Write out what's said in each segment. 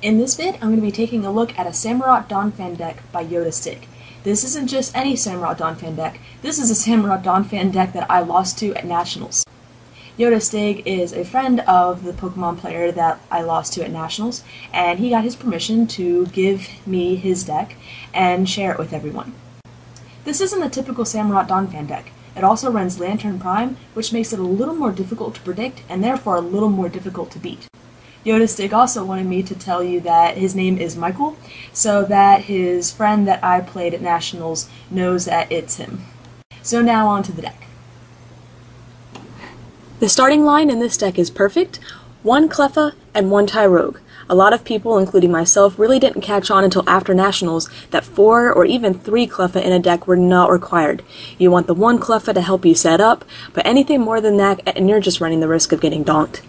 In this vid, I'm going to be taking a look at a Samurott Donphan deck by Yodastig. This isn't just any Samurott Donphan deck, this is a Samurott Donphan deck that I lost to at Nationals. Yodastig is a friend of the Pokemon player that I lost to at Nationals, and he got his permission to give me his deck and share it with everyone. This isn't a typical Samurott Donphan deck. It also runs Lanturn Prime, which makes it a little more difficult to predict and therefore a little more difficult to beat. Yodastig also wanted me to tell you that his name is Michael, so that his friend that I played at Nationals knows that it's him. So now on to the deck. The starting line in this deck is perfect: 1 Cleffa and 1 Tyrogue. A lot of people, including myself, really didn't catch on until after Nationals that 4 or even 3 Cleffa in a deck were not required. You want the 1 Cleffa to help you set up, but anything more than that and you're just running the risk of getting donked.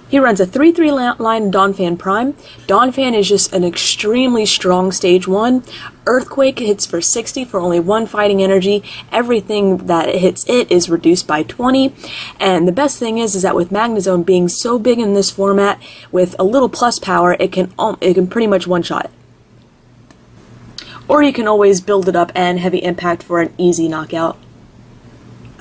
He runs a 3/3 line Donphan Prime. Donphan is just an extremely strong stage 1. Earthquake hits for 60 for only 1 fighting energy. Everything that hits it is reduced by 20. And the best thing is that with Magnezone being so big in this format, with a little plus power, it can pretty much one-shot it. Or you can always build it up and heavy impact for an easy knockout.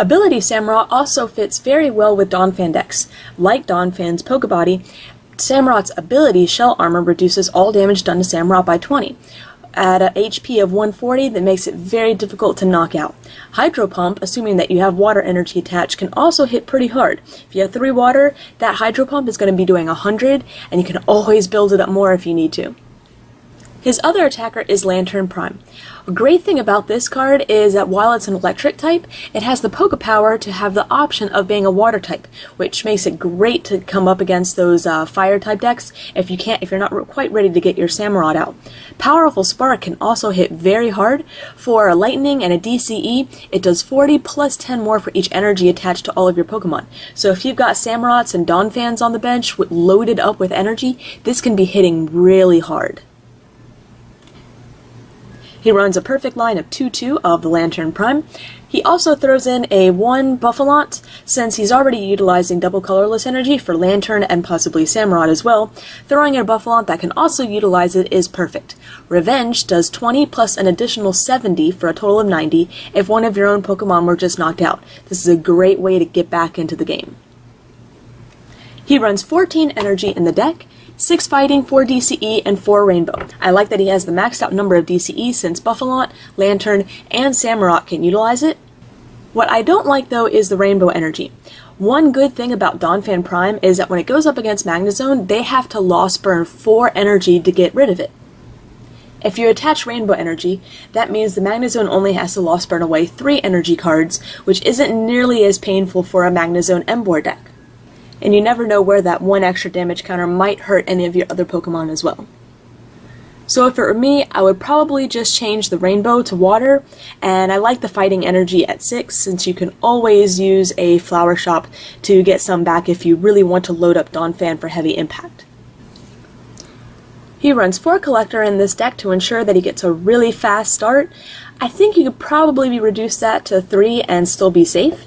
Ability Samurott also fits very well with Donphan decks. Like Donphan's Pokebody, Samurott's ability Shell Armor reduces all damage done to Samurott by 20. At a HP of 140, that makes it very difficult to knock out. Hydro Pump, assuming that you have water energy attached, can also hit pretty hard. If you have 3 water, that Hydro Pump is going to be doing 100, and you can always build it up more if you need to. His other attacker is Lanturn Prime. A great thing about this card is that while it's an electric type, it has the Poke Power to have the option of being a water type, which makes it great to come up against those fire type decks if you're not quite ready to get your Samurott out. Powerful Spark can also hit very hard. For a Lightning and a DCE, it does 40 plus 10 more for each energy attached to all of your Pokemon. So if you've got Samurotts and Donphans on the bench loaded up with energy, this can be hitting really hard. He runs a perfect line of 2/2 of the Lanturn Prime. He also throws in a 1 Buffalont, since he's already utilizing double colorless energy for Lanturn and possibly Samurott as well. Throwing in a Buffalont that can also utilize it is perfect. Revenge does 20 plus an additional 70 for a total of 90 if one of your own Pokemon were just knocked out. This is a great way to get back into the game. He runs 14 energy in the deck, 6 fighting, 4 DCE, and 4 rainbow. I like that he has the maxed out number of DCE since Buffalont, Lanturn, and Samurott can utilize it. What I don't like though is the rainbow energy. One good thing about Donphan Prime is that when it goes up against Magnezone, they have to loss burn 4 energy to get rid of it. If you attach rainbow energy, that means the Magnezone only has to loss burn away 3 energy cards, which isn't nearly as painful for a Magnezone Emboar deck. And you never know where that 1 extra damage counter might hurt any of your other Pokemon as well. So if it were me, I would probably just change the rainbow to water, and I like the fighting energy at 6 since you can always use a flower shop to get some back if you really want to load up Donphan for heavy impact. He runs 4 Collector in this deck to ensure that he gets a really fast start. I think you could probably reduce that to 3 and still be safe.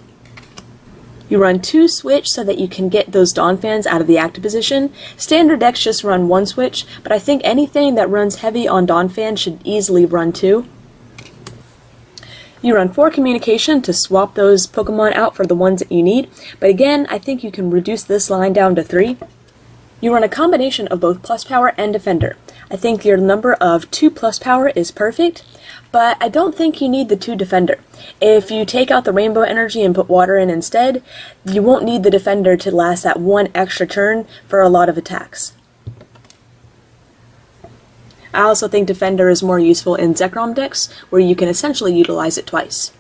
You run 2 Switch so that you can get those Donphans out of the active position. Standard decks just run 1 Switch, but I think anything that runs heavy on Donphan should easily run 2. You run 4 Communication to swap those Pokemon out for the ones that you need, but again, I think you can reduce this line down to 3. You run a combination of both Plus Power and Defender. I think your number of 2 Plus Power is perfect, but I don't think you need the 2 Defender. If you take out the rainbow energy and put water in instead, you won't need the Defender to last that 1 extra turn for a lot of attacks. I also think Defender is more useful in Zekrom decks, where you can essentially utilize it twice.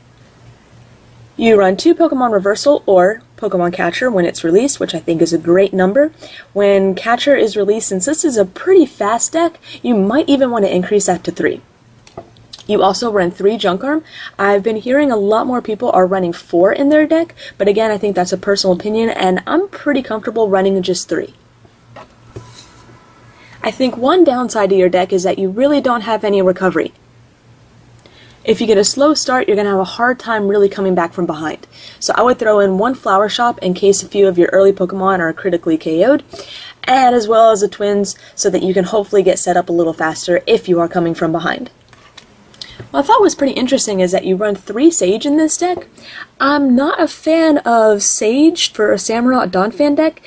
You run 2 Pokemon Reversal or Pokemon Catcher when it's released, which I think is a great number. When Catcher is released, since this is a pretty fast deck, you might even want to increase that to 3. You also run 3 Junk Arm. I've been hearing a lot more people are running 4 in their deck, but again, I think that's a personal opinion, and I'm pretty comfortable running just 3. I think one downside to your deck is that you really don't have any recovery. If you get a slow start, you're going to have a hard time really coming back from behind. So I would throw in 1 Flower Shop in case a few of your early Pokemon are critically KO'd. and as well as the twins, so that you can hopefully get set up a little faster if you are coming from behind. What I thought was pretty interesting is that you run 3 Sage in this deck. I'm not a fan of Sage for a Samurott Donphan deck.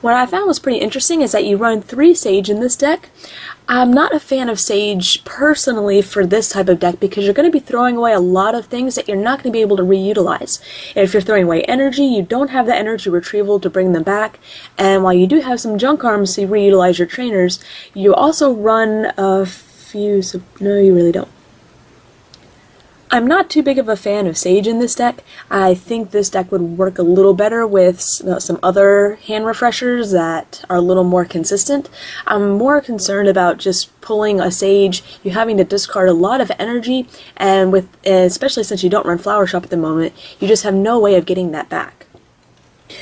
What I found was pretty interesting is that you run 3 Sage in this deck. I'm not a fan of Sage personally for this type of deck because you're going to be throwing away a lot of things that you're not going to be able to reutilize. If you're throwing away energy, you don't have the energy retrieval to bring them back, and while you do have some junk arms to reutilize your trainers, you also run a few... no, you really don't. I'm not too big of a fan of Sage in this deck. I think this deck would work a little better with some other hand refreshers that are a little more consistent. I'm more concerned about just pulling a Sage, you having to discard a lot of energy, and especially since you don't run Flower Shop at the moment, you just have no way of getting that back.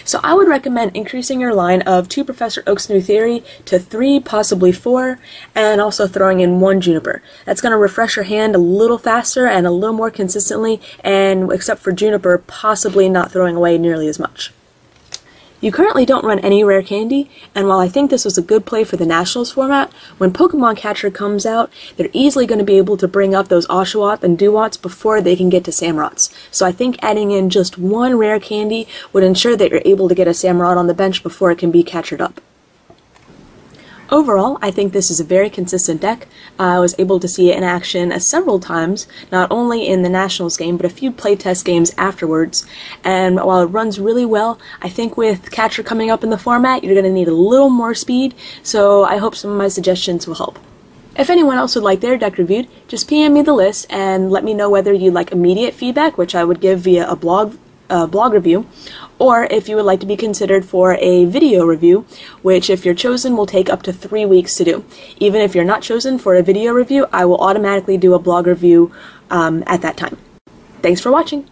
So I would recommend increasing your line of 2 Professor Oak's New Theory to 3, possibly 4, and also throwing in 1 Juniper. That's going to refresh your hand a little faster and a little more consistently, and except for Juniper, possibly not throwing away nearly as much. You currently don't run any rare candy, and while I think this was a good play for the Nationals format, when Pokemon Catcher comes out, they're easily going to be able to bring up those Oshawott and Dewatts before they can get to Samurotts. So I think adding in just 1 rare candy would ensure that you're able to get a Samurott on the bench before it can be captured up. Overall, I think this is a very consistent deck. I was able to see it in action several times, not only in the Nationals game, but a few playtest games afterwards. And while it runs really well, I think with Catcher coming up in the format, you're going to need a little more speed, so I hope some of my suggestions will help. If anyone else would like their deck reviewed, just PM me the list and let me know whether you'd like immediate feedback, which I would give via a blog review, or if you would like to be considered for a video review, which if you're chosen will take up to 3 weeks to do. Even if you're not chosen for a video review, I will automatically do a blog review at that time. Thanks for watching!